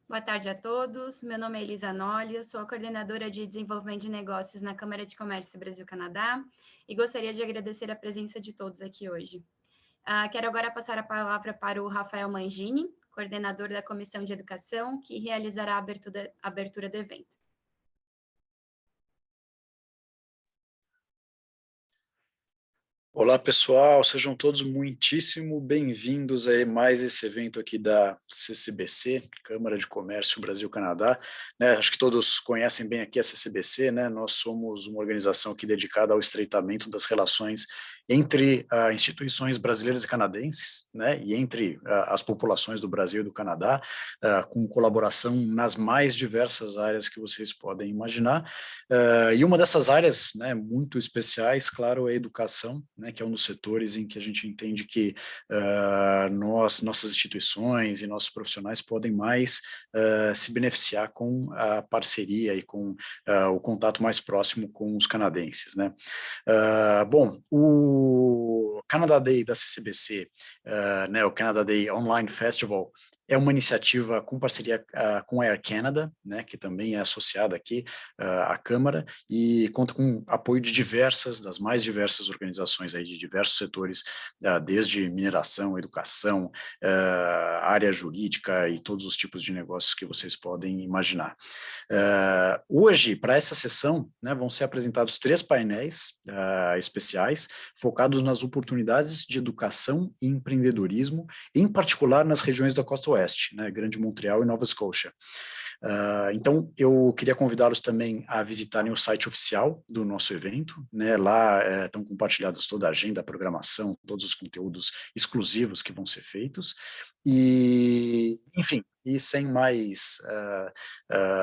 Boa tarde a todos. Meu nome é Elisa Nolli, eu sou a coordenadora de desenvolvimento de negócios na Câmara de Comércio Brasil-Canadá e gostaria de agradecer a presença de todos aqui hoje. Quero agora passar a palavra para o Rafael Mangini, coordenador da Comissão de Educação, que realizará a abertura do evento. Olá, pessoal, sejam todos muitíssimo bem-vindos a mais esse evento aqui da CCBC, Câmara de Comércio Brasil-Canadá. Acho que todos conhecem bem aqui a CCBC, né? Nós somos uma organização aqui dedicada ao estreitamento das relações entre instituições brasileiras e canadenses, né? E entre as populações do Brasil e do Canadá, com colaboração nas mais diversas áreas que vocês podem imaginar. E uma dessas áreas, né, muito especiais, claro, é a educação, né, que é um dos setores em que a gente entende que nossas instituições e nossos profissionais podem mais se beneficiar com a parceria e com o contato mais próximo com os canadenses, né? Bom, o Canada Day da CCBC, né, o Canada Day Online Festival, é uma iniciativa com parceria com a Air Canada, né, que também é associada aqui à Câmara, e conta com apoio de das mais diversas organizações aí de diversos setores, desde mineração, educação, área jurídica e todos os tipos de negócios que vocês podem imaginar. Hoje, para essa sessão, né, vão ser apresentados 3 painéis especiais, focados nas oportunidades de educação e empreendedorismo, em particular nas regiões da Costa Oeste, né, Grande Montreal e Nova Scotia. Então, eu queria convidá-los também a visitarem o site oficial do nosso evento, né? Lá estão compartilhadas toda a agenda, a programação, todos os conteúdos exclusivos que vão ser feitos, e, enfim, e sem mais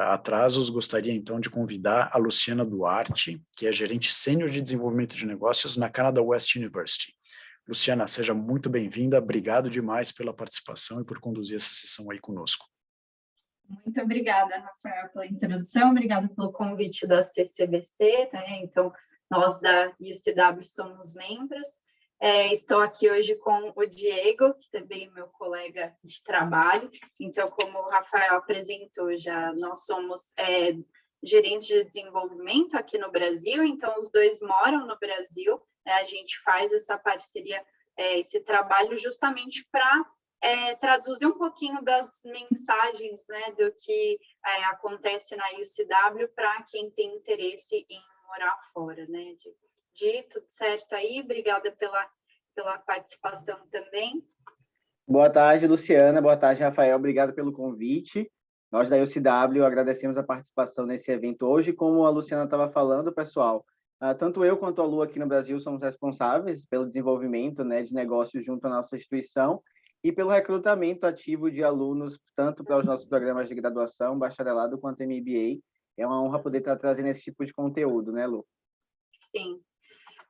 atrasos, gostaria então de convidar a Luciana Duarte, que é gerente sênior de desenvolvimento de negócios na Canada West University. Luciana, seja muito bem-vinda, obrigado demais pela participação e por conduzir essa sessão aí conosco. Muito obrigada, Rafael, pela introdução, obrigada pelo convite da CCBC, né? Então, nós da UCW somos membros. Estou aqui hoje com o Diego, que também é meu colega de trabalho. Então, como o Rafael apresentou já, nós somos gerentes de desenvolvimento aqui no Brasil, então os dois moram no Brasil, né? A gente faz essa parceria, esse trabalho justamente para traduzir um pouquinho das mensagens, né, do que acontece na UCW para quem tem interesse em morar fora, né? Tudo certo aí? Obrigada pela participação também. Boa tarde, Luciana. Boa tarde, Rafael. Obrigado pelo convite. Nós da UCW agradecemos a participação nesse evento hoje. Como a Luciana estava falando, pessoal, tanto eu quanto a Lu aqui no Brasil somos responsáveis pelo desenvolvimento, né, de negócios junto à nossa instituição e pelo recrutamento ativo de alunos, tanto para os nossos programas de graduação, bacharelado, quanto MBA. É uma honra poder estar trazendo esse tipo de conteúdo, né, Lu? Sim.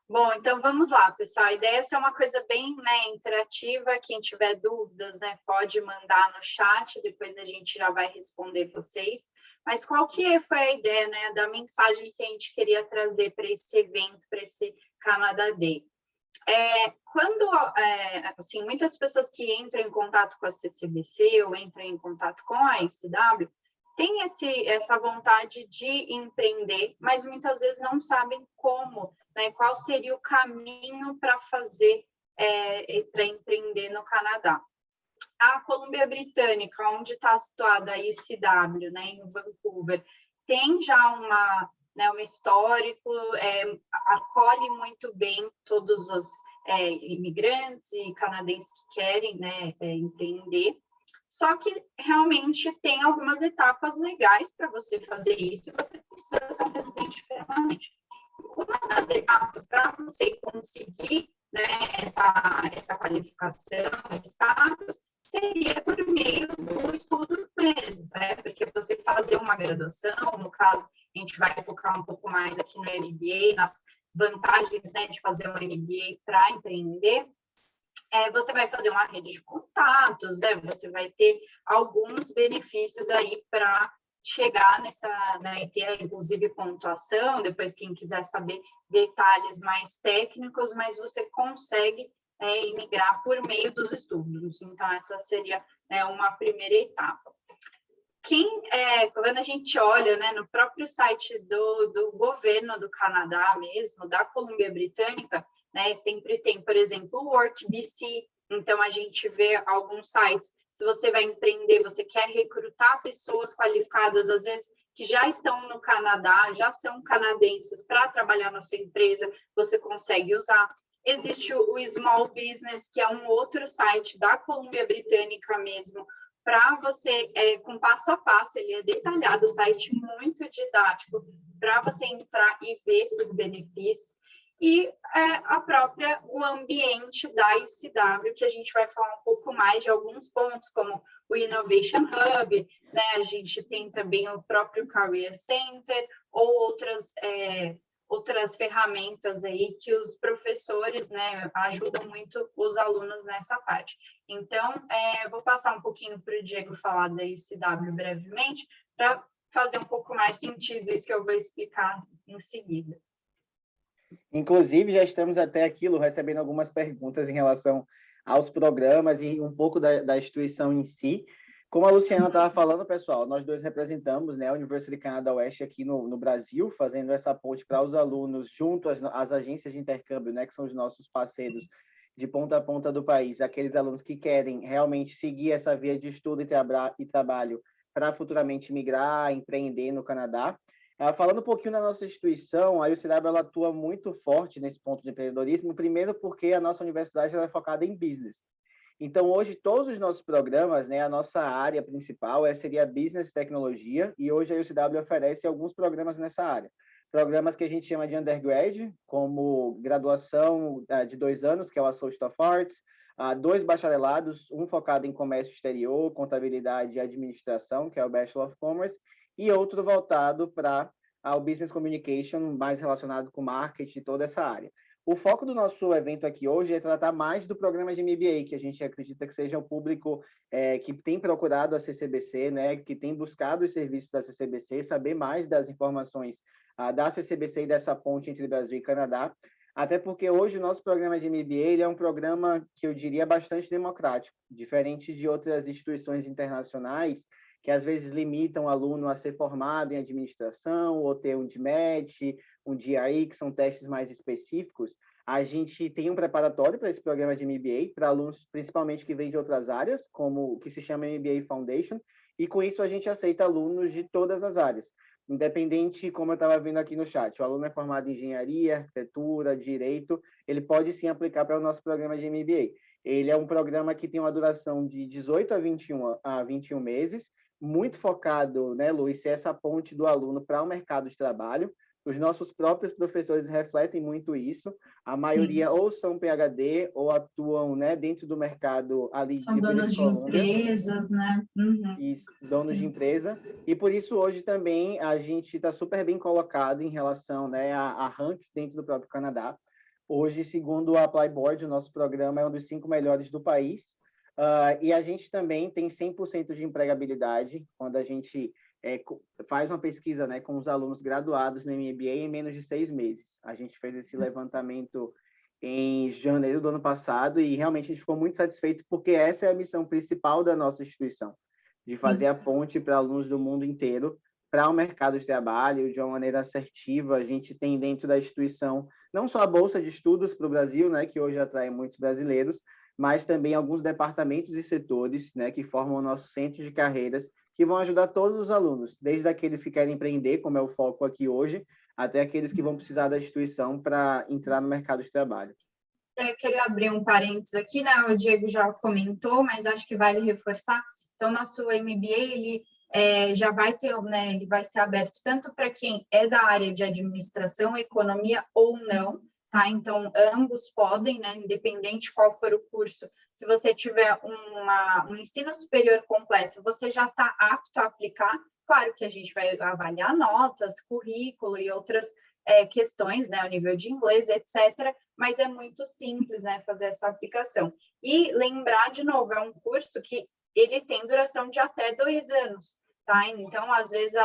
Bom, então vamos lá, pessoal. A ideia é ser uma coisa bem, né, interativa. Quem tiver dúvidas, né, pode mandar no chat, depois a gente já vai responder vocês. Mas qual que foi a ideia, né, da mensagem que a gente queria trazer para esse evento, para esse Canada Day? Assim, muitas pessoas que entram em contato com a CCBC ou entram em contato com a UCW têm essa vontade de empreender, mas muitas vezes não sabem como, né, qual seria o caminho para fazer, para empreender no Canadá. A Colômbia Britânica, onde está situada a UCW, né, em Vancouver, tem já um histórico, acolhe muito bem todos os imigrantes e canadenses que querem, né, empreender. Só que realmente tem algumas etapas legais para você fazer isso e você precisa ser um residente permanente. Uma das etapas para você conseguir, né, essa qualificação, esse status, seria por meio do estudo mesmo, né? Porque você fazer uma graduação, no caso, a gente vai focar um pouco mais aqui no MBA, nas vantagens, né, de fazer um MBA para empreender, você vai fazer uma rede de contatos, né? Você vai ter alguns benefícios aí para chegar nessa, né, ter inclusive pontuação, depois quem quiser saber detalhes mais técnicos, mas você consegue imigrar por meio dos estudos. Então, essa seria uma primeira etapa. quando a gente olha, né, no próprio site do governo do Canadá mesmo, da Colômbia Britânica, né, sempre tem, por exemplo, o Work BC. Então, a gente vê alguns sites. Se você vai empreender, você quer recrutar pessoas qualificadas, às vezes, que já estão no Canadá, já são canadenses, para trabalhar na sua empresa, você consegue usar. Existe o Small Business, que é um outro site da Colômbia Britânica mesmo, para você, com passo a passo, ele é detalhado, o site muito didático, para você entrar e ver esses benefícios. E o ambiente da UCW, que a gente vai falar um pouco mais de alguns pontos, como o Innovation Hub, né? A gente tem também o próprio Career Center, ou outras ferramentas aí que os professores, né, ajudam muito os alunos nessa parte. Então, vou passar um pouquinho para o Diego falar da UCW brevemente, para fazer um pouco mais sentido isso que eu vou explicar em seguida. Inclusive, já estamos até aqui, Lu, recebendo algumas perguntas em relação aos programas e um pouco da instituição em si. Como a Luciana estava falando, pessoal, nós dois representamos, né, a University Canada West aqui no Brasil, fazendo essa ponte para os alunos junto às agências de intercâmbio, né, que são os nossos parceiros de ponta a ponta do país, aqueles alunos que querem realmente seguir essa via de estudo e trabalho para futuramente migrar, empreender no Canadá. Falando um pouquinho da nossa instituição, a UCW ela atua muito forte nesse ponto de empreendedorismo, primeiro porque a nossa universidade ela é focada em business. Então, hoje, todos os nossos programas, né, a nossa área principal seria Business e Tecnologia, e hoje a UCW oferece alguns programas nessa área. Programas que a gente chama de undergrad, como graduação de 2 anos, que é o Associate of Arts, 2 bacharelados, um focado em comércio exterior, contabilidade e administração, que é o Bachelor of Commerce, e outro voltado para o Business Communication, mais relacionado com marketing e toda essa área. O foco do nosso evento aqui hoje é tratar mais do programa de MBA, que a gente acredita que seja o público que tem procurado a CCBC, né, que tem buscado os serviços da CCBC, saber mais das informações da CCBC e dessa ponte entre Brasil e Canadá, até porque hoje o nosso programa de MBA ele é um programa que eu diria bastante democrático, diferente de outras instituições internacionais que às vezes limitam o aluno a ser formado em administração ou ter um DMET, um GRE, que são testes mais específicos. A gente tem um preparatório para esse programa de MBA, para alunos principalmente que vêm de outras áreas, como o que se chama MBA Foundation, e com isso a gente aceita alunos de todas as áreas, independente, como eu estava vendo aqui no chat, o aluno é formado em engenharia, arquitetura, direito, ele pode sim aplicar para o nosso programa de MBA. Ele é um programa que tem uma duração de 18 a 21 meses, muito focado, né, Luiz, essa ponte do aluno para o mercado de trabalho. Os nossos próprios professores refletem muito isso. A maioria Sim. ou são PhD ou atuam, né, dentro do mercado ali são de donos de empresas, né? Uhum. Isso, donos Sim. de empresa. E por isso hoje também a gente está super bem colocado em relação, né, a ranks dentro do próprio Canadá. Hoje, segundo o Apply Board, o nosso programa é um dos 5 melhores do país. E a gente também tem 100% de empregabilidade quando a gente faz uma pesquisa, né, com os alunos graduados no MBA em menos de 6 meses. A gente fez esse levantamento em janeiro do ano passado e realmente a gente ficou muito satisfeito porque essa é a missão principal da nossa instituição, de fazer a ponte para alunos do mundo inteiro para o mercado de trabalho de uma maneira assertiva. A gente tem dentro da instituição não só a Bolsa de Estudos para o Brasil, né, que hoje atrai muitos brasileiros, mas também alguns departamentos e setores, né, que formam o nosso centro de carreiras, que vão ajudar todos os alunos, desde aqueles que querem empreender, como é o foco aqui hoje, até aqueles que vão precisar da instituição para entrar no mercado de trabalho. Eu queria abrir um parênteses aqui, né? O Diego já comentou, mas acho que vale reforçar. Então, nosso MBA, ele já vai ter, né, ele vai ser aberto tanto para quem é da área de administração, economia ou não, tá? Então, ambos podem, né, independente qual for o curso. Se você tiver um ensino superior completo, você já está apto a aplicar. Claro que a gente vai avaliar notas, currículo e outras questões, né, o nível de inglês, etc., mas é muito simples, né, fazer essa aplicação. E lembrar, de novo, é um curso que ele tem duração de até 2 anos, tá? Então, às vezes,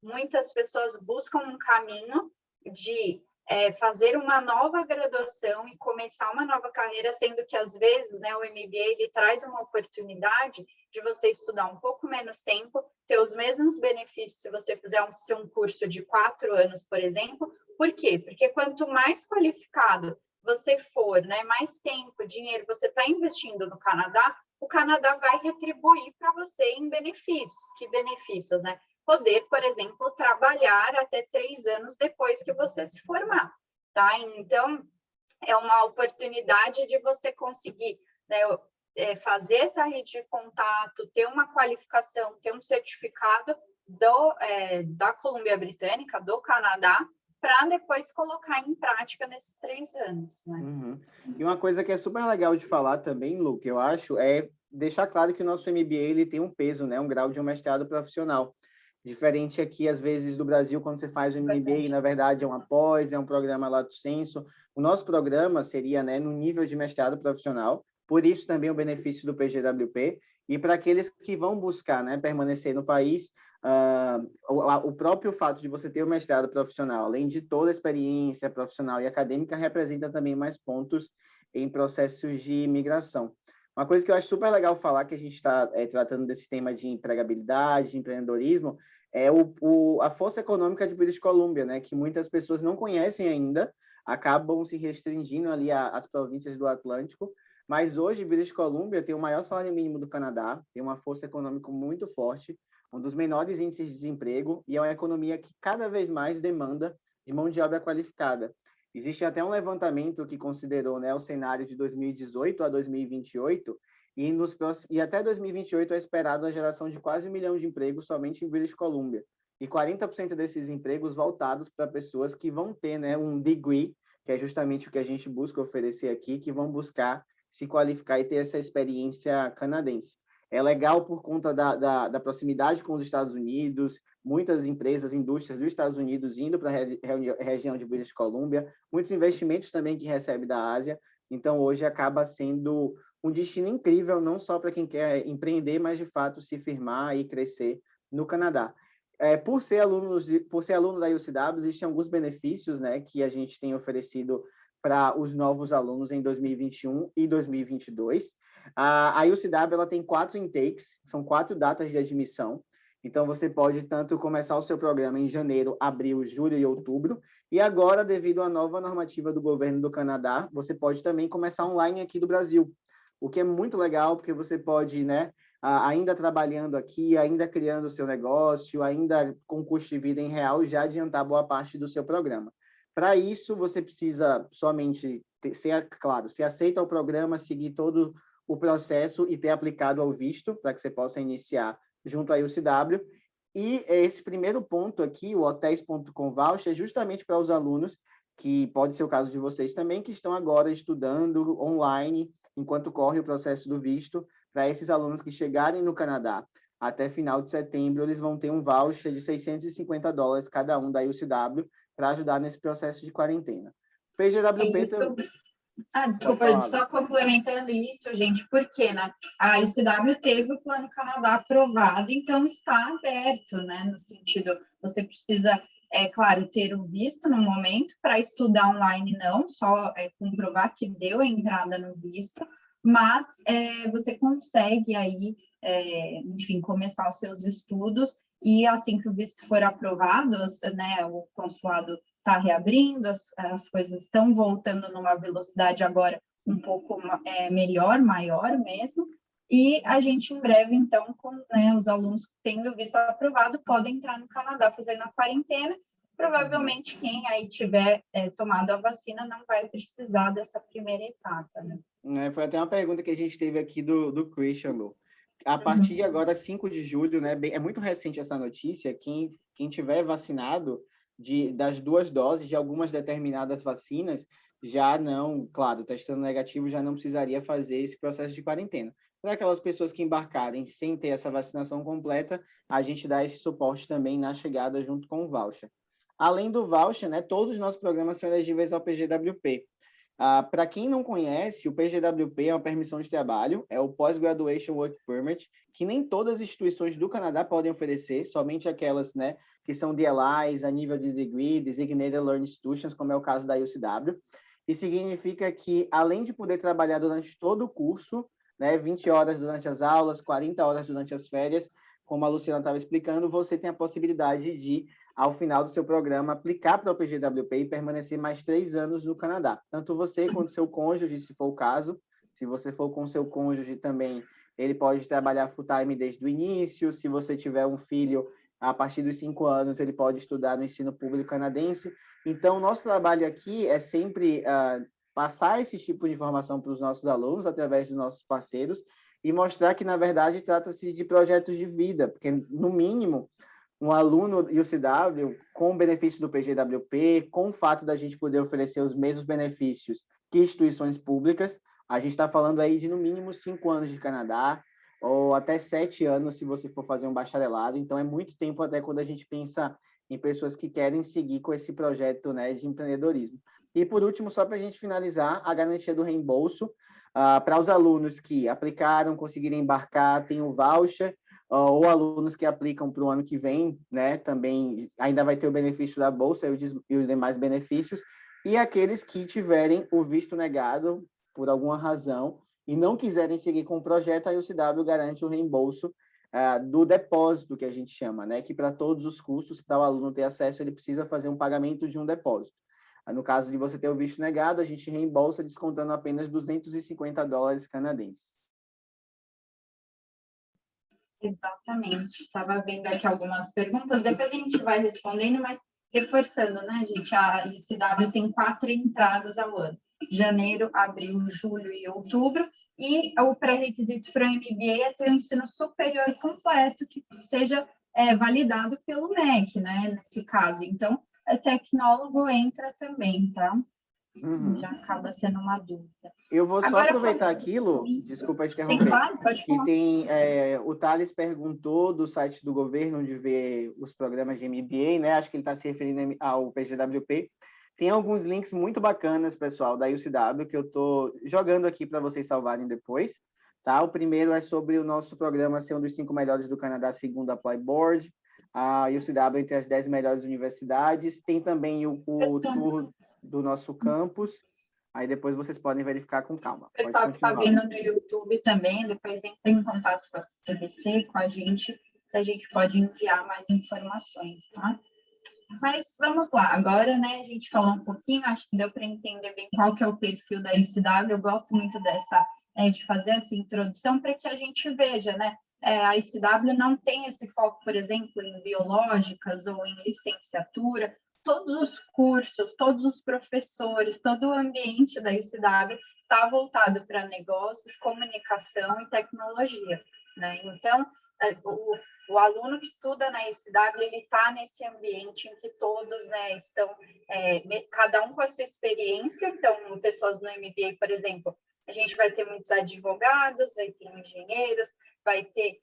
muitas pessoas buscam um caminho de fazer uma nova graduação e começar uma nova carreira, sendo que, às vezes, né, o MBA ele traz uma oportunidade de você estudar um pouco menos tempo, ter os mesmos benefícios se você fizer um curso de 4 anos, por exemplo. Por quê? Porque quanto mais qualificado você for, né, mais tempo, dinheiro você está investindo no Canadá, o Canadá vai retribuir para você em benefícios. Que benefícios, né? Poder, por exemplo, trabalhar até 3 anos depois que você se formar, tá? Então, é uma oportunidade de você conseguir, né, fazer essa rede de contato, ter uma qualificação, ter um certificado da Colômbia Britânica, do Canadá, para depois colocar em prática nesses 3 anos, né? Uhum. E uma coisa que é super legal de falar também, Lu, que eu acho, é deixar claro que o nosso MBA ele tem um peso, né, um grau de um mestrado profissional. Diferente aqui, às vezes, do Brasil, quando você faz o MBA, na verdade, é uma pós, é um programa lato sensu. O nosso programa seria, né, no nível de mestrado profissional, por isso também o benefício do PGWP. E para aqueles que vão buscar, né, permanecer no país, o próprio fato de você ter o mestrado profissional, além de toda a experiência profissional e acadêmica, representa também mais pontos em processos de imigração. Uma coisa que eu acho super legal falar, que a gente está tratando desse tema de empregabilidade, de empreendedorismo, é a força econômica de British Columbia, né, que muitas pessoas não conhecem ainda, acabam se restringindo ali às províncias do Atlântico, mas hoje British Columbia tem o maior salário mínimo do Canadá, tem uma força econômica muito forte, um dos menores índices de desemprego, e é uma economia que cada vez mais demanda de mão de obra qualificada. Existe até um levantamento que considerou, né, o cenário de 2018 a 2028, e até 2028 é esperado a geração de quase 1 milhão de empregos somente em British Columbia, e 40% desses empregos voltados para pessoas que vão ter, né, um degree, que é justamente o que a gente busca oferecer aqui, que vão buscar se qualificar e ter essa experiência canadense. É legal por conta da proximidade com os Estados Unidos, muitas empresas, indústrias dos Estados Unidos indo para a região de British Columbia, muitos investimentos também que recebe da Ásia. Então, hoje acaba sendo um destino incrível, não só para quem quer empreender, mas, de fato, se firmar e crescer no Canadá. Por ser aluno da UCW, existem alguns benefícios, né, que a gente tem oferecido para os novos alunos em 2021 e 2022. A UCW ela tem 4 intakes, são 4 datas de admissão. Então, você pode tanto começar o seu programa em janeiro, abril, julho e outubro. E agora, devido à nova normativa do governo do Canadá, você pode também começar online aqui do Brasil. O que é muito legal, porque você pode, né, ainda trabalhando aqui, ainda criando o seu negócio, ainda com custo de vida em real, já adiantar boa parte do seu programa. Para isso, você precisa somente ser aceito ao programa, seguir todo o processo e ter aplicado ao visto, para que você possa iniciar junto à UCW. E esse primeiro ponto aqui, o hotels.com voucher, é justamente para os alunos, que pode ser o caso de vocês também, que estão agora estudando online, enquanto corre o processo do visto. Para esses alunos que chegarem no Canadá até final de setembro, eles vão ter um voucher de $650 cada um da UCW, para ajudar nesse processo de quarentena. PGWP... Desculpa, só complementando isso, gente, porque, né, a UCW teve o Plano Canadá aprovado, então está aberto, né, no sentido, você precisa, claro, ter o visto no momento, para estudar online não, só comprovar que deu a entrada no visto, mas você consegue aí, enfim, começar os seus estudos, e assim que o visto for aprovado, né, o consulado está reabrindo, as coisas estão voltando numa velocidade agora um pouco melhor, maior mesmo, e a gente em breve, então, com, né, os alunos tendo visto aprovado, podem entrar no Canadá fazendo a quarentena. Provavelmente quem aí tiver tomado a vacina não vai precisar dessa primeira etapa, né? Foi até uma pergunta que a gente teve aqui do Christian, Lu. A partir de agora, 5 de julho, né, é muito recente essa notícia, quem tiver vacinado das 2 doses de algumas determinadas vacinas, já não, claro, testando negativo, já não precisaria fazer esse processo de quarentena. Para aquelas pessoas que embarcarem sem ter essa vacinação completa, a gente dá esse suporte também na chegada junto com o voucher. Além do voucher, né, todos os nossos programas são elegíveis ao PGWP. Para quem não conhece, o PGWP é uma permissão de trabalho, é o Post-Graduation Work Permit, que nem todas as instituições do Canadá podem oferecer, somente aquelas, né, que são DLIs, a nível de degree, Designated Learning Institutions, como é o caso da UCW. E significa que, além de poder trabalhar durante todo o curso, né, 20 horas durante as aulas, 40 horas durante as férias, como a Luciana estava explicando, você tem a possibilidade de, ao final do seu programa, aplicar para o PGWP e permanecer mais 3 anos no Canadá. Tanto você quanto seu cônjuge, se for o caso. Se você for com seu cônjuge também, ele pode trabalhar full-time desde o início. Se você tiver um filho, a partir dos 5 anos, ele pode estudar no ensino público canadense. Então, nosso trabalho aqui é sempre passar esse tipo de informação para os nossos alunos, através dos nossos parceiros, e mostrar que, na verdade, trata-se de projetos de vida, porque, no mínimo, um aluno UCW, com o benefício do PGWP, com o fato da gente poder oferecer os mesmos benefícios que instituições públicas, a gente está falando aí de, no mínimo, 5 anos de Canadá, ou até 7 anos, se você for fazer um bacharelado. Então, é muito tempo até quando a gente pensa em pessoas que querem seguir com esse projeto, né, de empreendedorismo. E, por último, só para a gente finalizar, a garantia do reembolso, para os alunos que aplicaram, conseguirem embarcar, tem o voucher, ou alunos que aplicam para o ano que vem, né, também ainda vai ter o benefício da bolsa e os demais benefícios, e aqueles que tiverem o visto negado por alguma razão e não quiserem seguir com o projeto, a UCW garante o reembolso do depósito, que a gente chama, né, que para todos os custos, para o aluno ter acesso, ele precisa fazer um pagamento de um depósito. No caso de você ter o visto negado, a gente reembolsa descontando apenas $250 canadenses. Exatamente. Estava vendo aqui algumas perguntas, depois a gente vai respondendo, mas reforçando, né, gente? A UCW tem 4 entradas ao ano: janeiro, abril, julho e outubro. E o pré-requisito para o MBA é ter um ensino superior completo que seja validado pelo MEC, né, nesse caso. Então, o tecnólogo entra também, tá? Uhum. Já acaba sendo uma dúvida. Eu vou só Agora, aproveitar aquilo, desculpa te interromper. Sim, claro, pode falar. Que tem, o Thales perguntou do site do governo, onde vê os programas de MBA, né? Acho que ele está se referindo ao PGWP. Tem alguns links muito bacanas, pessoal, da UCW, que eu estou jogando aqui para vocês salvarem depois. Tá? O primeiro é sobre o nosso programa ser um dos 5 melhores do Canadá, segundo a Apply Board. A UCW entre as 10 melhores universidades. Tem também o tour do nosso campus. Aí depois vocês podem verificar com calma. O pessoal que está vendo no YouTube também, depois entra em contato com a CBC, com a gente pode enviar mais informações, tá? Mas vamos lá, agora, né, a gente falou um pouquinho, acho que deu para entender bem qual que é o perfil da UCW. Eu gosto muito de fazer essa introdução para que a gente veja, né, a UCW não tem esse foco, por exemplo, em biológicas ou em licenciatura. Todos os cursos, todos os professores, todo o ambiente da UCW está voltado para negócios, comunicação e tecnologia, né? Então, o aluno que estuda na UCW, ele está nesse ambiente em que todos, né, estão, cada um com a sua experiência. Então, pessoas no MBA, por exemplo, a gente vai ter muitos advogados, vai ter engenheiros, vai ter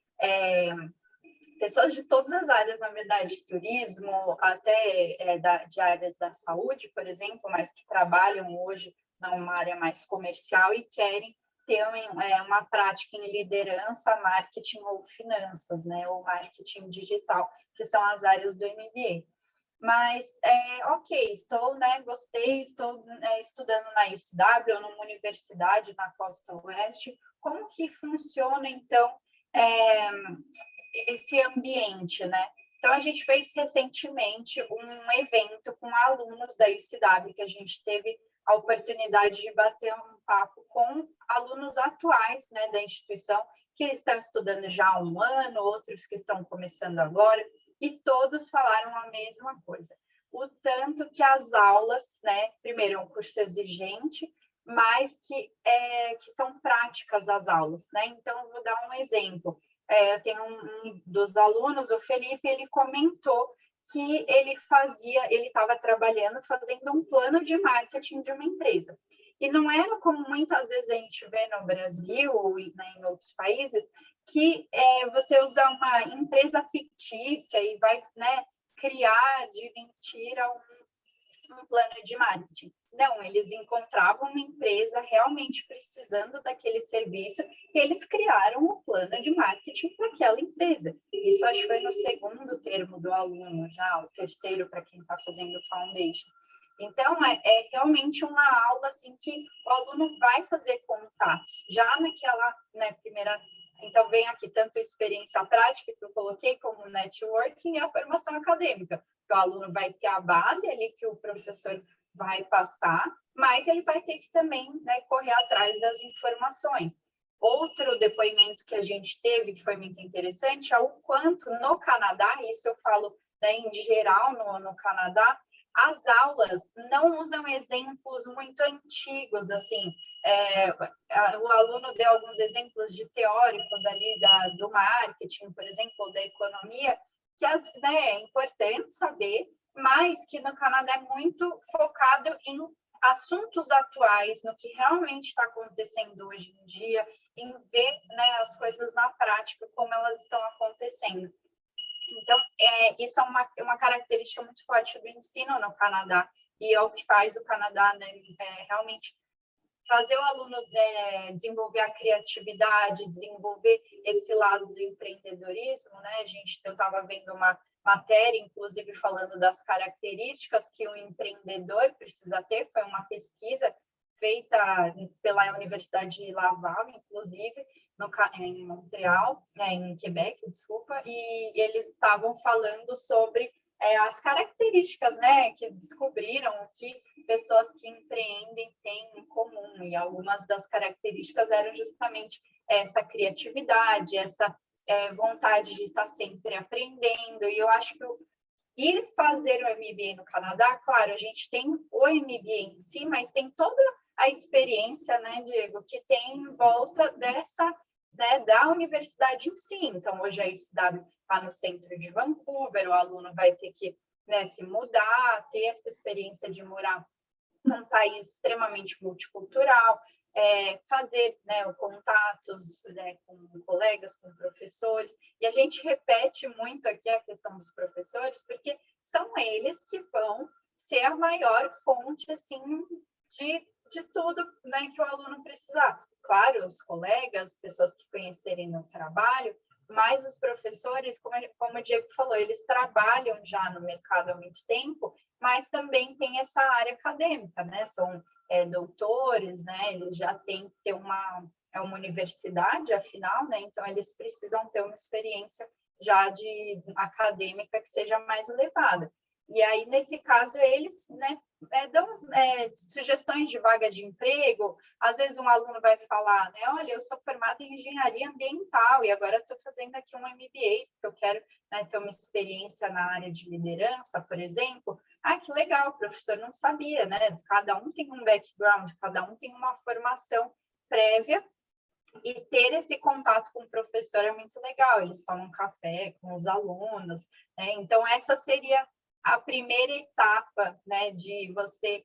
pessoas de todas as áreas, na verdade, turismo, até de áreas da saúde, por exemplo, mas que trabalham hoje numa área mais comercial e querem ter uma prática em liderança, marketing ou finanças, né, ou marketing digital, que são as áreas do MBA. Mas, ok, gostei, estou estudando na UCW ou numa universidade na Costa Oeste. Como que funciona, então, esse ambiente, né? Então, a gente fez recentemente um evento com alunos da UCW, que a gente teve a oportunidade de bater um papo com alunos atuais, né, da instituição, que estão estudando já há um ano, outros que estão começando agora, e todos falaram a mesma coisa. O tanto que as aulas, né, primeiro, é um curso exigente, mas que são práticas as aulas, né? Então, eu vou dar um exemplo. Eu tenho um dos alunos, o Felipe, ele comentou que ele estava trabalhando, fazendo um plano de marketing de uma empresa. E não era como muitas vezes a gente vê no Brasil ou, né, em outros países, que você usa uma empresa fictícia e vai, né, criar de mentira um plano de marketing. Não, eles encontravam uma empresa realmente precisando daquele serviço e eles criaram um plano de marketing para aquela empresa. Isso acho que foi no segundo termo do aluno, já o terceiro para quem está fazendo o foundation. Então, é realmente uma aula assim, que o aluno vai fazer contatos, já naquela, né, primeira... Então, vem aqui tanto a experiência prática, que eu coloquei, como networking, e a formação acadêmica. O aluno vai ter a base ali que o professor vai passar, mas ele vai ter que também, né, correr atrás das informações. Outro depoimento que a gente teve, que foi muito interessante, é o quanto no Canadá, isso eu falo, né, em geral no Canadá, as aulas não usam exemplos muito antigos, assim, o aluno deu alguns exemplos de teóricos ali do marketing, por exemplo, ou da economia, que né, é importante saber, mas que no Canadá é muito focado em assuntos atuais, no que realmente está acontecendo hoje em dia, em ver, né, as coisas na prática, como elas estão acontecendo. Então, isso é uma característica muito forte do ensino no Canadá, e é o que faz o Canadá, né, realmente fazer o aluno desenvolver a criatividade, desenvolver esse lado do empreendedorismo, né? Eu estava vendo uma matéria, inclusive, falando das características que um empreendedor precisa ter, foi uma feita pela Universidade de Laval, inclusive, em Montreal, em Quebec, desculpa, e eles estavam falando sobre as características, né, que descobriram que pessoas que empreendem têm em comum, e algumas das características eram justamente essa criatividade, essa vontade de estar sempre aprendendo, e eu acho que ir fazer o MBA no Canadá, claro, a gente tem o MBA em si, mas tem toda a experiência, né, Diego, que tem em volta dessa, né, da universidade em si. Então, hoje a UCW está no centro de Vancouver, o aluno vai ter que, né, se mudar, ter essa experiência de morar num país extremamente multicultural, fazer, né, contatos, né, com colegas, com professores, e a gente repete muito aqui a questão dos professores, porque são eles que vão ser a maior fonte, assim, de tudo, né, que o aluno precisar. Claro, os colegas, pessoas que conhecerem no trabalho, mas os professores, como o Diego falou, eles trabalham já no mercado há muito tempo, mas também tem essa área acadêmica, né? São doutores, né? Eles já têm que ter uma universidade, afinal, né? Então, eles precisam ter uma experiência já de acadêmica que seja mais elevada. E aí, nesse caso, eles, né, dão sugestões de vaga de emprego. Às vezes, um aluno vai falar, né, olha, eu sou formado em engenharia ambiental e agora estou fazendo aqui um MBA, porque eu quero, né, ter uma experiência na área de liderança, por exemplo. Ah, que legal, o professor não sabia, né? Cada um tem um background, cada um tem uma formação prévia, e ter esse contato com o professor é muito legal. Eles tomam café com os alunos, né? Então, essa seria a primeira etapa, né, de você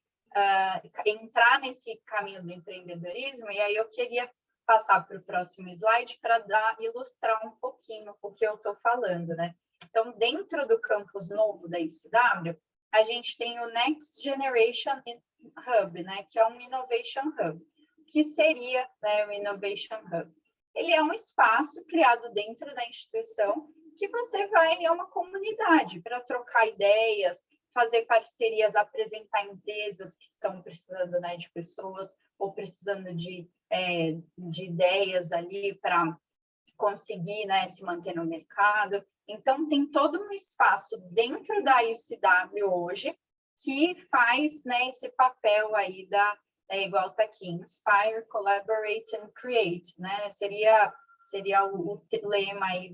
entrar nesse caminho do empreendedorismo. E aí eu queria passar para o próximo slide para ilustrar um pouquinho o que eu estou falando, né? Então, dentro do campus novo da UCW, a gente tem o Next Generation Hub, né, que é um Innovation Hub. O que seria, né, o Innovation Hub? Ele é um espaço criado dentro da instituição que você vai, é uma comunidade para trocar ideias, fazer parcerias, apresentar empresas que estão precisando, né, de pessoas ou precisando de ideias ali para conseguir, né, se manter no mercado. Então, tem todo um espaço dentro da UCW hoje que faz, né, esse papel aí igual está aqui, Inspire, Collaborate and Create, né? Seria o lema aí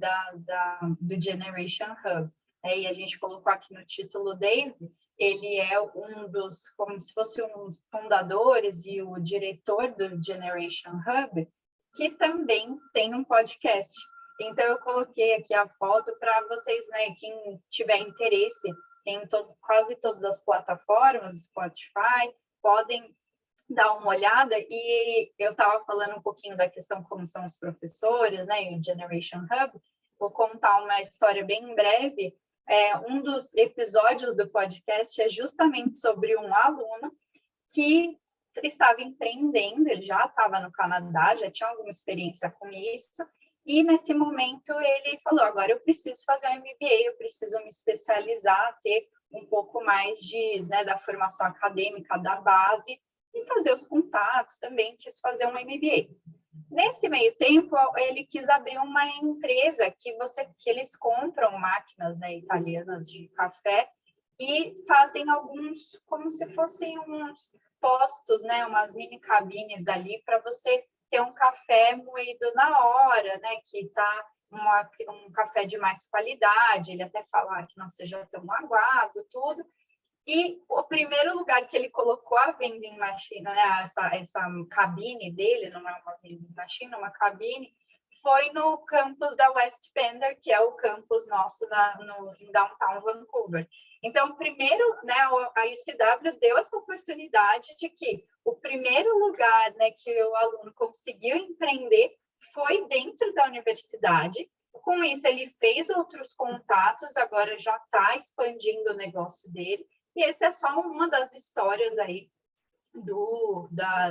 do Generation Hub. E a gente colocou aqui no título Dave, ele é um dos, como se fosse um dos fundadores e o diretor do Generation Hub, que também tem um podcast. Então, eu coloquei aqui a foto para vocês, né, quem tiver interesse, tem quase todas as plataformas, Spotify, podem dar uma olhada. E eu estava falando um pouquinho da questão como são os professores, né, e o Generation Hub. Vou contar uma história bem breve. Um dos episódios do podcast é justamente sobre um aluno que estava empreendendo, ele já estava no Canadá, já tinha alguma experiência com isso, e nesse momento ele falou, agora eu preciso fazer um MBA, eu preciso me especializar, ter um pouco mais da formação acadêmica, da base, e fazer os contatos também, quis fazer um MBA. Nesse meio tempo, ele quis abrir uma empresa que eles compram máquinas, né, italianas de café e fazem alguns, como se fossem uns postos, né, umas mini cabines ali para você ter um café moído na hora, né, que está um café de mais qualidade, ele até falar que não seja tão aguado, tudo. E o primeiro lugar que ele colocou a vending machine, né, essa cabine dele, não é uma vending machine, é uma cabine, foi no campus da West Pender, que é o campus nosso em Downtown Vancouver. Então, primeiro, né, a UCW deu essa oportunidade de que o primeiro lugar, né, que o aluno conseguiu empreender foi dentro da universidade. Com isso, ele fez outros contatos, agora já está expandindo o negócio dele. E essa é só uma das histórias aí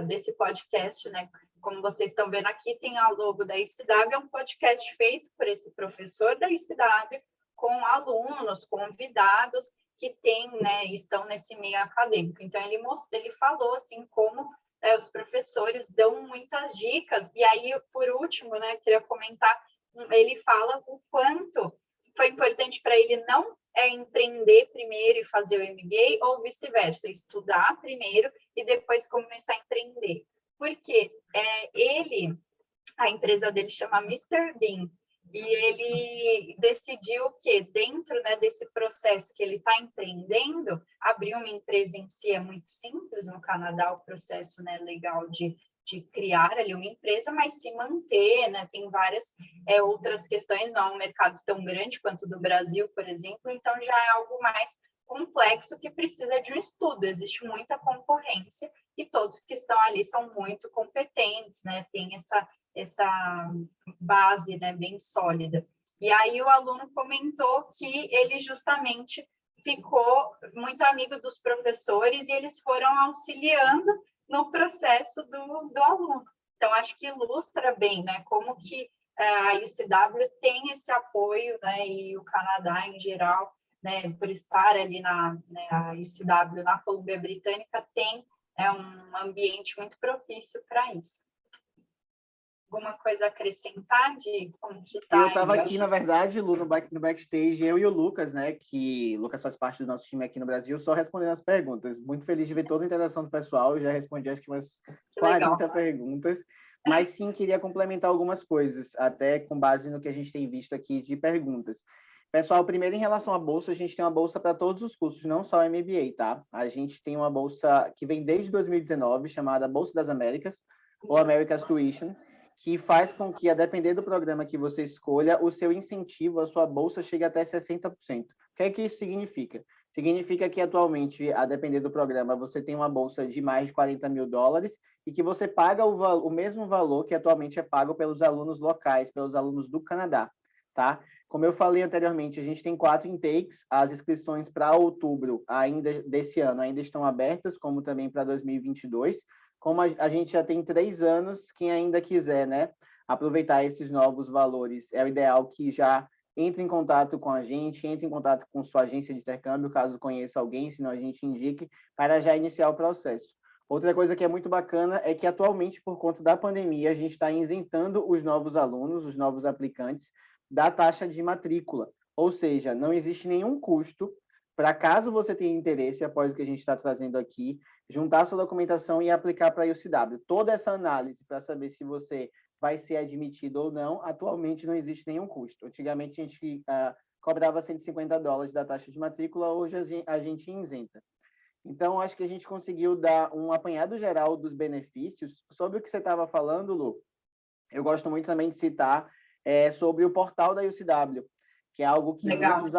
desse podcast, né? Como vocês estão vendo aqui, tem a logo da ICW, é um podcast feito por esse professor da ICW, com alunos, convidados que estão nesse meio acadêmico. Então, ele falou assim como os professores dão muitas dicas. E aí, por último, né, queria comentar, ele fala o quanto foi importante para ele não empreender primeiro e fazer o MBA, ou vice-versa, estudar primeiro e depois começar a empreender. Porque a empresa dele chama Mr. Bean, e ele decidiu que dentro, né, desse processo que ele está empreendendo, abrir uma empresa em si é muito simples no Canadá, o processo, né, legal de criar ali uma empresa, mas se manter, né? Tem várias outras questões, não é um mercado tão grande quanto o do Brasil, por exemplo, então já é algo mais complexo que precisa de um estudo, existe muita concorrência e todos que estão ali são muito competentes, né? Tem essa base, né, bem sólida. E aí o aluno comentou que ele justamente ficou muito amigo dos professores e eles foram auxiliando no processo do aluno. Então, acho que ilustra bem, né, como que a UCW tem esse apoio, né, e o Canadá em geral, né, por estar ali a UCW na Colômbia Britânica, tem um ambiente muito propício para isso. Alguma coisa a acrescentar de como que está? Eu estava aqui, na verdade, Lu, no backstage, eu e o Lucas, né, que o Lucas faz parte do nosso time aqui no Brasil, só respondendo as perguntas. Muito feliz de ver toda a interação do pessoal, eu já respondi acho que umas 40 perguntas, mas sim, queria complementar algumas coisas, até com base no que a gente tem visto aqui de perguntas. Pessoal, primeiro em relação à bolsa, a gente tem uma bolsa para todos os cursos, não só o MBA, tá? A gente tem uma bolsa que vem desde 2019, chamada Bolsa das Américas, ou America's Tuition, que faz com que, a depender do programa que você escolha, o seu incentivo, a sua bolsa, chegue até 60%. O que é que isso significa? Significa que, atualmente, a depender do programa, você tem uma bolsa de mais de $40 mil e que você paga o mesmo valor que atualmente é pago pelos alunos locais, pelos alunos do Canadá, tá? Como eu falei anteriormente, a gente tem 4 intakes, as inscrições para outubro ainda desse ano ainda estão abertas, como também para 2022. Como a gente já tem 3 anos, quem ainda quiser, né, aproveitar esses novos valores, é o ideal que já entre em contato com a gente, entre em contato com sua agência de intercâmbio, caso conheça alguém, senão a gente indique, para já iniciar o processo. Outra coisa que é muito bacana é que, atualmente, por conta da pandemia, a gente está isentando os novos alunos, os novos aplicantes, da taxa de matrícula. Ou seja, não existe nenhum custo para, caso você tenha interesse, após o que a gente está trazendo aqui, juntar sua documentação e aplicar para a UCW. Toda essa análise para saber se você vai ser admitido ou não, atualmente não existe nenhum custo. Antigamente a gente cobrava $150 da taxa de matrícula, hoje a gente isenta. Então, acho que a gente conseguiu dar um apanhado geral dos benefícios. Sobre o que você estava falando, Lu, eu gosto muito também de citar sobre o portal da UCW, que é algo que muitos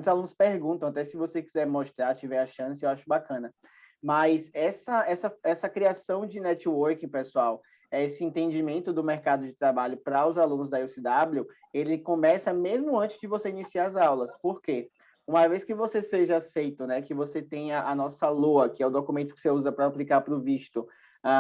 alunos perguntam, até se você quiser mostrar, tiver a chance, eu acho bacana. Mas essa criação de networking, pessoal, esse entendimento do mercado de trabalho para os alunos da UCW, ele começa mesmo antes de você iniciar as aulas. Por quê? Uma vez que você seja aceito, né, que você tenha a nossa LOA, que é o documento que você usa para aplicar para o visto,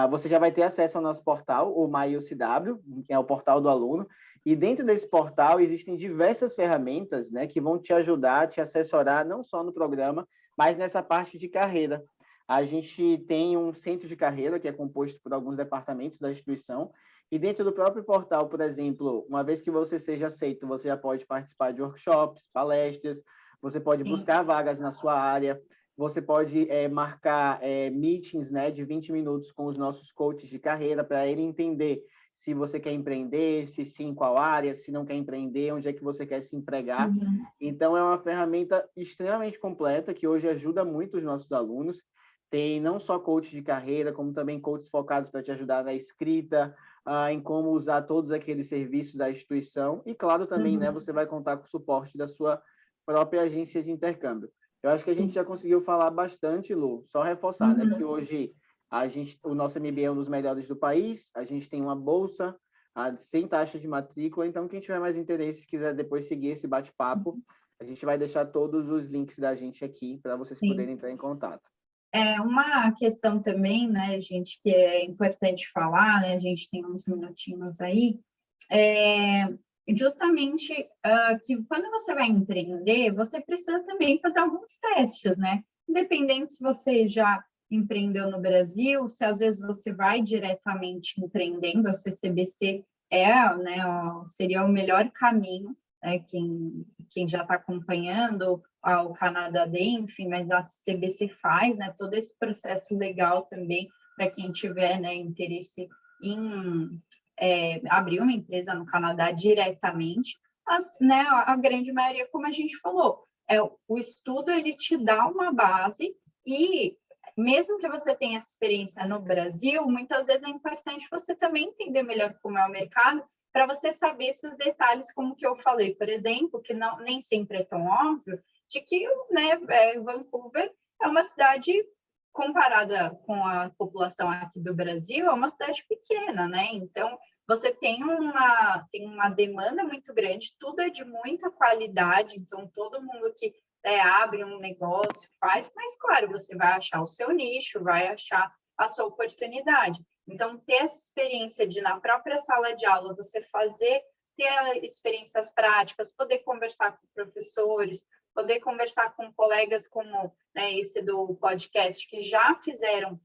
você já vai ter acesso ao nosso portal, o MyUCW, que é o portal do aluno, E dentro desse portal existem diversas ferramentas, né, que vão te ajudar, te assessorar, não só no programa, mas nessa parte de carreira. A gente tem um centro de carreira que é composto por alguns departamentos da instituição, e dentro do próprio portal, por exemplo, uma vez que você seja aceito, você já pode participar de workshops, palestras, você pode buscar vagas na sua área, você pode marcar meetings, né, de 20 minutos com os nossos coaches de carreira para ele entender se você quer empreender, se sim, qual área, se não quer empreender, onde é que você quer se empregar. Então, é uma ferramenta extremamente completa que hoje ajuda muito os nossos alunos. Tem não só coach de carreira, como também coaches focados para te ajudar na escrita, em como usar todos aqueles serviços da instituição. E, claro, também, né, você vai contar com o suporte da sua própria agência de intercâmbio. Eu acho que a gente já conseguiu falar bastante, Lu. Só reforçar, né, que hoje o nosso MBA é um dos melhores do país, a gente tem uma bolsa sem taxa de matrícula, então quem tiver mais interesse, quiser depois seguir esse bate-papo, a gente vai deixar todos os links da gente aqui para vocês poderem entrar em contato. Uma questão também, né, gente, que é importante falar, né, a gente tem uns minutinhos aí, justamente que quando você vai empreender, você precisa também fazer alguns testes, né? Independente se você já empreendeu no Brasil, se às vezes você vai diretamente empreendendo, a CCBC né, seria o melhor caminho, né, quem já está acompanhando o Canadá Day, enfim, mas a CCBC faz, né, todo esse processo legal também para quem tiver, né, interesse em abrir uma empresa no Canadá diretamente, né, a grande maioria, como a gente falou, o estudo ele te dá uma base e mesmo que você tenha essa experiência no Brasil, muitas vezes é importante você também entender melhor como é o mercado, para você saber esses detalhes, como que eu falei, por exemplo, que nem sempre é tão óbvio, de que, né, Vancouver é uma cidade, comparada com a população aqui do Brasil, é uma cidade pequena, né? Então, você tem uma demanda muito grande, tudo é de muita qualidade, então todo mundo que abre um negócio, faz, mas claro, você vai achar o seu nicho, vai achar a sua oportunidade. Então, ter essa experiência de, na própria sala de aula, você ter experiências práticas, poder conversar com professores, poder conversar com colegas como, né, esse do podcast, que já fizeram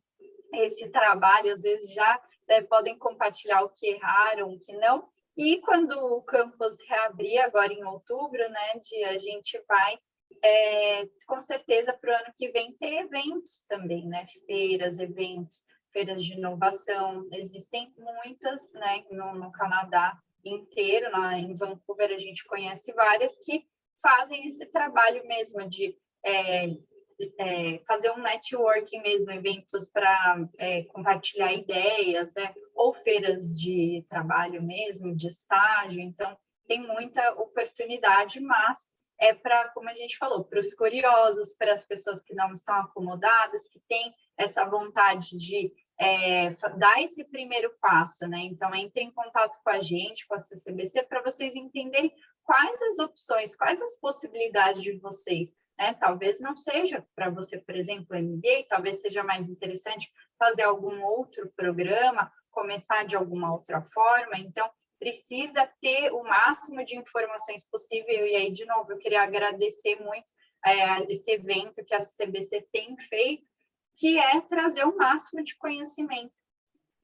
esse trabalho, às vezes já podem compartilhar o que erraram, o que não. E quando o campus reabrir, agora em outubro, né, a gente vai com certeza para o ano que vem ter eventos também, né? Feiras, eventos, feiras de inovação, existem muitas, né? No Canadá inteiro, em Vancouver a gente conhece várias que fazem esse trabalho mesmo de fazer um networking mesmo, eventos para compartilhar ideias, né? Ou feiras de trabalho mesmo, de estágio, então tem muita oportunidade, mas para, como a gente falou, para os curiosos, para as pessoas que não estão acomodadas, que têm essa vontade de dar esse primeiro passo, né? Então, entre em contato com a gente, com a CCBC, para vocês entenderem quais as opções, quais as possibilidades de vocês, né? Talvez não seja para você, por exemplo, MBA, talvez seja mais interessante fazer algum outro programa, começar de alguma outra forma, então, precisa ter o máximo de informações possível, e aí, de novo, eu queria agradecer muito esse evento que a CCBC tem feito, que é trazer o máximo de conhecimento,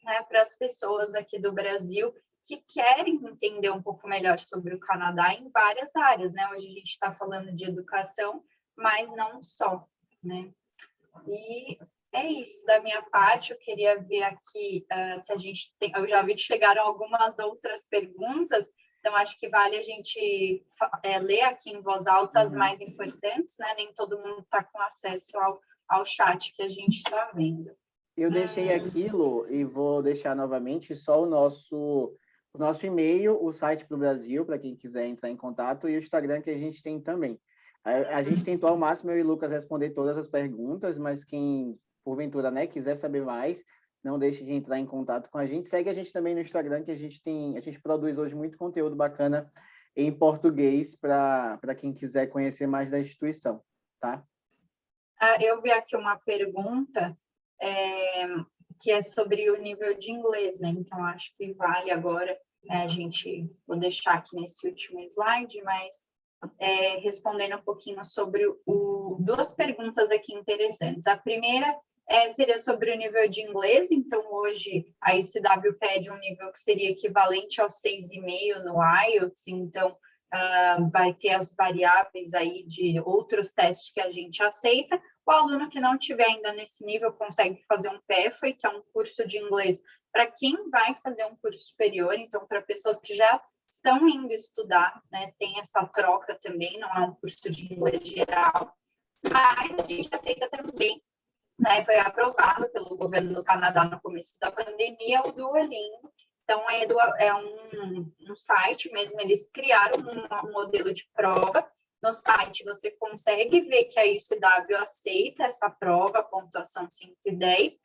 né, para as pessoas aqui do Brasil que querem entender um pouco melhor sobre o Canadá em várias áreas, né? Hoje a gente está falando de educação, mas não só, né? E é isso da minha parte. Eu queria ver aqui se a gente tem. Eu já vi que chegaram algumas outras perguntas, então acho que vale a gente ler aqui em voz alta as mais importantes, né? Nem todo mundo está com acesso ao chat que a gente está vendo. Eu deixei aquilo e vou deixar novamente só o nosso e-mail, o site para o Brasil, para quem quiser entrar em contato, e o Instagram que a gente tem também. A gente tentou ao máximo, eu e o Lucas, responder todas as perguntas, mas quem, porventura, né, quiser saber mais, não deixe de entrar em contato com a gente. Segue a gente também no Instagram, que a gente produz hoje muito conteúdo bacana em português para quem quiser conhecer mais da instituição, tá? Eu vi aqui uma pergunta que é sobre o nível de inglês, né? Então, acho que vale agora né, vou deixar aqui nesse último slide, mas respondendo um pouquinho sobre duas perguntas aqui interessantes. A primeira seria sobre o nível de inglês. Então, hoje, a ICW pede um nível que seria equivalente ao 6,5 no IELTS. Então, vai ter as variáveis aí de outros testes que a gente aceita. O aluno que não tiver ainda nesse nível consegue fazer um PEFA, que é um curso de inglês para quem vai fazer um curso superior. Então, para pessoas que já estão indo estudar, né, tem essa troca também, não é um curso de inglês geral, mas a gente aceita também, né, foi aprovado pelo governo do Canadá no começo da pandemia, o Duolingo. Então, é um site mesmo, eles criaram um modelo de prova. No site, você consegue ver que a UCW aceita essa prova, a pontuação 110,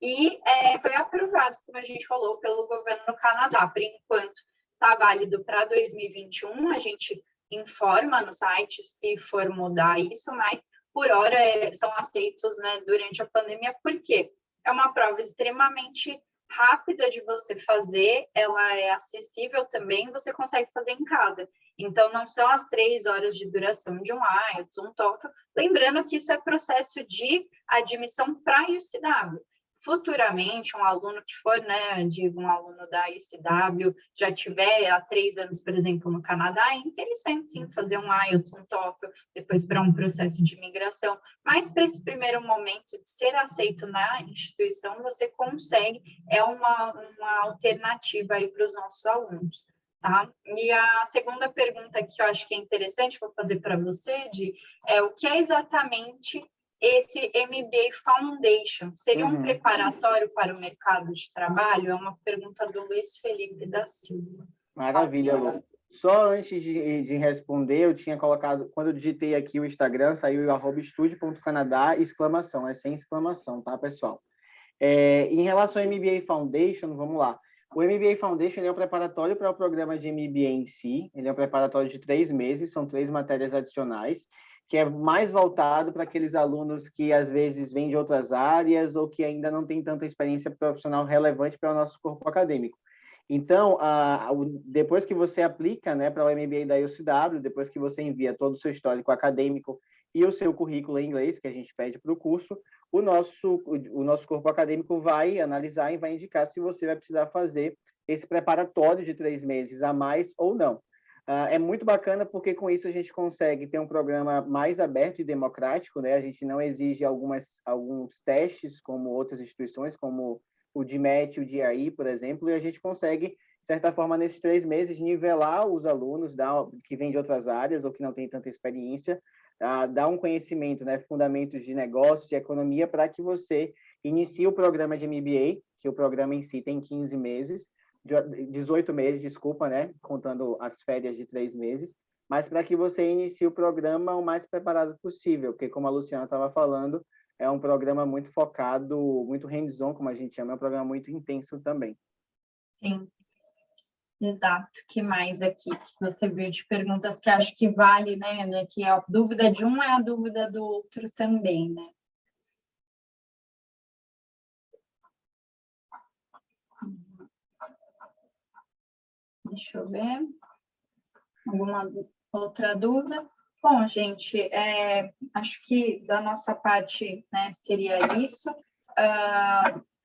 e foi aprovado, como a gente falou, pelo governo do Canadá. Por enquanto, está válido para 2021, a gente informa no site se for mudar isso, mas por hora são aceitos, né, durante a pandemia, porque é uma prova extremamente rápida de você fazer, ela é acessível também, você consegue fazer em casa. Então, não são as 3 horas de duração de um IELTS, um TOEFL. Lembrando que isso é processo de admissão para a UCW. Futuramente, um aluno que for, né, um aluno da UCW, já tiver há 3 anos, por exemplo, no Canadá, é interessante, sim, fazer um IELTS, um TOEFL, depois para um processo de imigração. Mas, para esse primeiro momento de ser aceito na instituição, você consegue, é uma alternativa aí para os nossos alunos. Tá? E a segunda pergunta que eu acho que é interessante, vou fazer para você, é o que é exatamente esse MBA Foundation? Seria um preparatório para o mercado de trabalho? É uma pergunta do Luiz Felipe da Silva. Maravilha, Lu. Só antes de responder, eu tinha colocado, quando eu digitei aqui o Instagram, saiu o @estude.canadá, exclamação, é sem exclamação, tá, pessoal? Em relação ao MBA Foundation, vamos lá. O MBA Foundation é um preparatório para o programa de MBA em si, ele é um preparatório de 3 meses, são 3 matérias adicionais, que é mais voltado para aqueles alunos que às vezes vêm de outras áreas ou que ainda não têm tanta experiência profissional relevante para o nosso corpo acadêmico. Então, depois que você aplica, né, para o MBA da UCW, depois que você envia todo o seu histórico acadêmico e o seu currículo em inglês, que a gente pede para o curso, o nosso corpo acadêmico vai analisar e vai indicar se você vai precisar fazer esse preparatório de 3 meses a mais ou não. É muito bacana porque com isso a gente consegue ter um programa mais aberto e democrático, né? A gente não exige alguns testes como outras instituições, como o GMAT, o GRE, por exemplo, e a gente consegue, de certa forma, nesses 3 meses, nivelar os alunos que vêm de outras áreas ou que não têm tanta experiência, dar um conhecimento, né, fundamentos de negócio, de economia, para que você inicie o programa de MBA, que o programa em si tem 15 meses, 18 meses, desculpa, né, contando as férias de 3 meses, mas para que você inicie o programa o mais preparado possível, porque, como a Luciana estava falando, é um programa muito focado, muito hands-on, como a gente chama, é um programa muito intenso também. Sim. Exato. Que mais aqui que você viu de perguntas que acho que vale, né? Que a dúvida de um é a dúvida do outro também, né? Deixa eu ver. Alguma outra dúvida? Bom, gente, acho que da nossa parte, né, seria isso.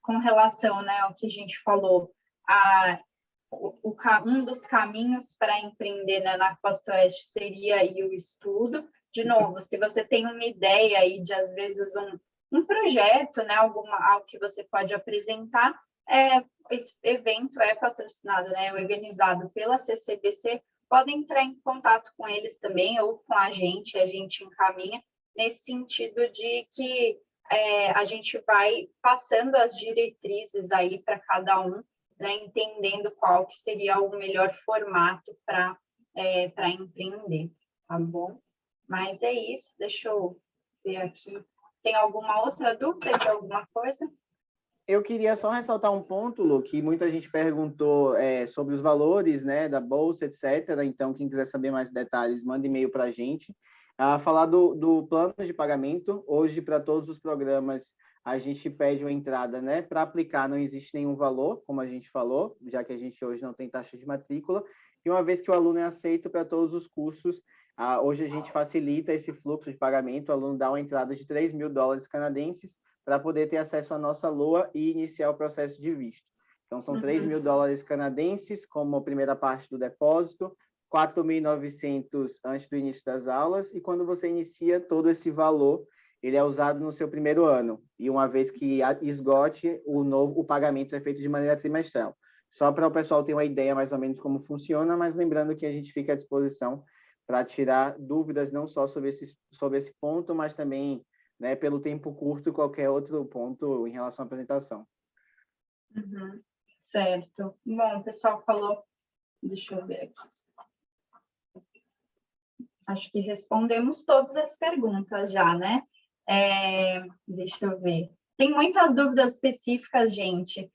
Com relação, né, ao que a gente falou, um dos caminhos para empreender, né, na Costa Oeste seria aí o estudo. De novo, se você tem uma ideia aí de, às vezes, um projeto, né, algo que você pode apresentar, esse evento é patrocinado, né, organizado pela CCBC, podem entrar em contato com eles também ou com a gente encaminha nesse sentido de que a gente vai passando as diretrizes aí para cada um, né, entendendo qual que seria o melhor formato para empreender, tá bom? Mas é isso, deixa eu ver aqui. Tem alguma outra dúvida de alguma coisa? Eu queria só ressaltar um ponto, Lu, que muita gente perguntou sobre os valores, né, da bolsa, etc. Então, quem quiser saber mais detalhes, manda e-mail para a gente. Falar do plano de pagamento, hoje, para todos os programas, a gente pede uma entrada, né? Para aplicar não existe nenhum valor, como a gente falou, já que a gente hoje não tem taxa de matrícula, e uma vez que o aluno é aceito para todos os cursos, hoje a gente facilita esse fluxo de pagamento, o aluno dá uma entrada de $3.000 canadenses para poder ter acesso à nossa LOA e iniciar o processo de visto. Então, são $3.000 canadenses como a primeira parte do depósito, 4.900 antes do início das aulas, e quando você inicia todo esse valor, ele é usado no seu primeiro ano, e uma vez que esgote, o pagamento é feito de maneira trimestral. Só para o pessoal ter uma ideia mais ou menos como funciona, mas lembrando que a gente fica à disposição para tirar dúvidas não só sobre esse ponto, mas também, né, pelo tempo curto, qualquer outro ponto em relação à apresentação. Certo. Bom, o pessoal falou... Deixa eu ver aqui. Acho que respondemos todas as perguntas já, né? Deixa eu ver. Tem muitas dúvidas específicas, gente.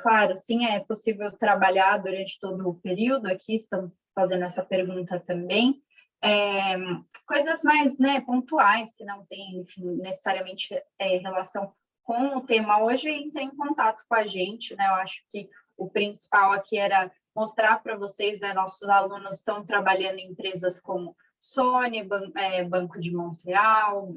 Claro, sim, é possível trabalhar durante todo o período. Aqui estão fazendo essa pergunta também. Coisas mais, né, pontuais, que não tem, enfim, necessariamente relação com o tema hoje, entrem em contato com a gente, né? Eu acho que o principal aqui era mostrar para vocês, né, nossos alunos estão trabalhando em empresas como Sony, Banco de Montreal,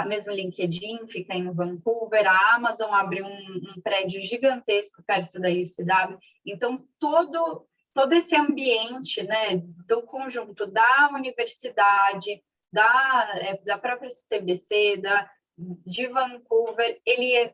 mesmo LinkedIn fica em Vancouver, a Amazon abriu um prédio gigantesco perto da UCW, então todo esse ambiente, né, do conjunto da universidade, da própria CBC, de Vancouver, ele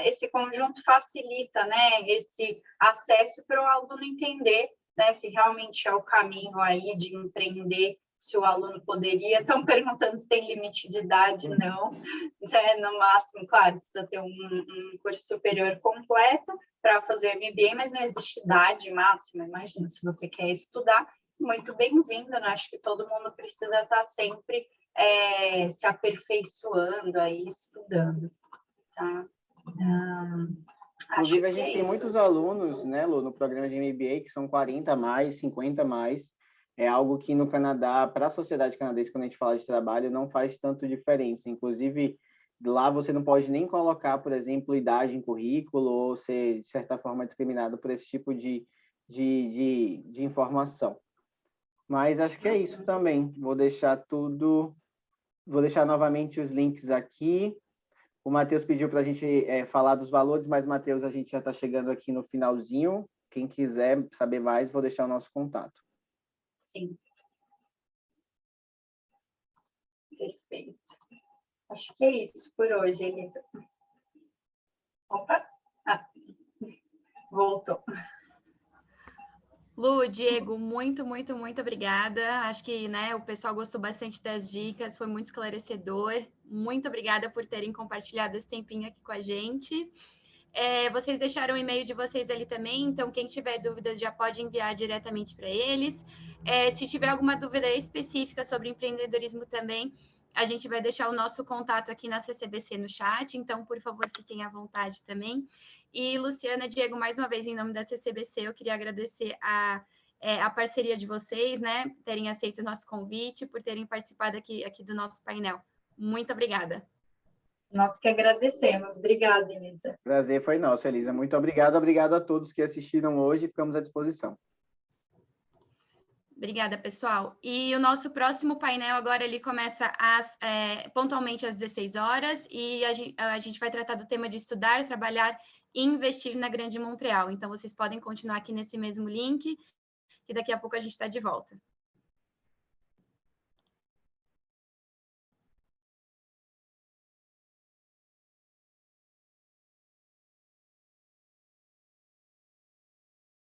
esse conjunto facilita, né, esse acesso para o aluno entender, né, se realmente é o caminho aí de empreender, se o aluno poderia. Estão perguntando se tem limite de idade, não. No máximo, claro, precisa ter um curso superior completo para fazer MBA, mas não existe idade máxima. Imagina, se você quer estudar, muito bem-vindo, né? Acho que todo mundo precisa estar sempre se aperfeiçoando aí, estudando, tá? Inclusive, a gente tem muitos alunos, né, Lu, no programa de MBA, que são 40 mais, 50 mais. É algo que no Canadá, para a sociedade canadense, quando a gente fala de trabalho, não faz tanto diferença. Inclusive, lá você não pode nem colocar, por exemplo, idade em currículo ou ser, de certa forma, discriminado por esse tipo de informação. Mas acho que é isso também. Vou deixar novamente os links aqui. O Matheus pediu para a gente falar dos valores, mas, Matheus, a gente já está chegando aqui no finalzinho. Quem quiser saber mais, vou deixar o nosso contato. Sim. Perfeito. Acho que é isso por hoje, Elisa. Opa! Voltou. Lu, Diego, muito, muito, muito obrigada. Acho que, né, o pessoal gostou bastante das dicas, foi muito esclarecedor. Muito obrigada por terem compartilhado esse tempinho aqui com a gente. Vocês deixaram o e-mail de vocês ali também, então quem tiver dúvidas já pode enviar diretamente para eles. Se tiver alguma dúvida específica sobre empreendedorismo também, a gente vai deixar o nosso contato aqui na CCBC no chat, então, por favor, fiquem à vontade também. E, Luciana, Diego, mais uma vez, em nome da CCBC, eu queria agradecer a parceria de vocês, né, terem aceito o nosso convite, por terem participado aqui do nosso painel. Muito obrigada. Nós que agradecemos. Obrigada, Elisa. Prazer foi nosso, Elisa. Muito obrigado. Obrigado a todos que assistiram hoje. Ficamos à disposição. Obrigada, pessoal. E o nosso próximo painel agora ele começa pontualmente às 16 horas e a gente vai tratar do tema de estudar, trabalhar e investir na Grande Montreal. Então, vocês podem continuar aqui nesse mesmo link, que daqui a pouco a gente está de volta.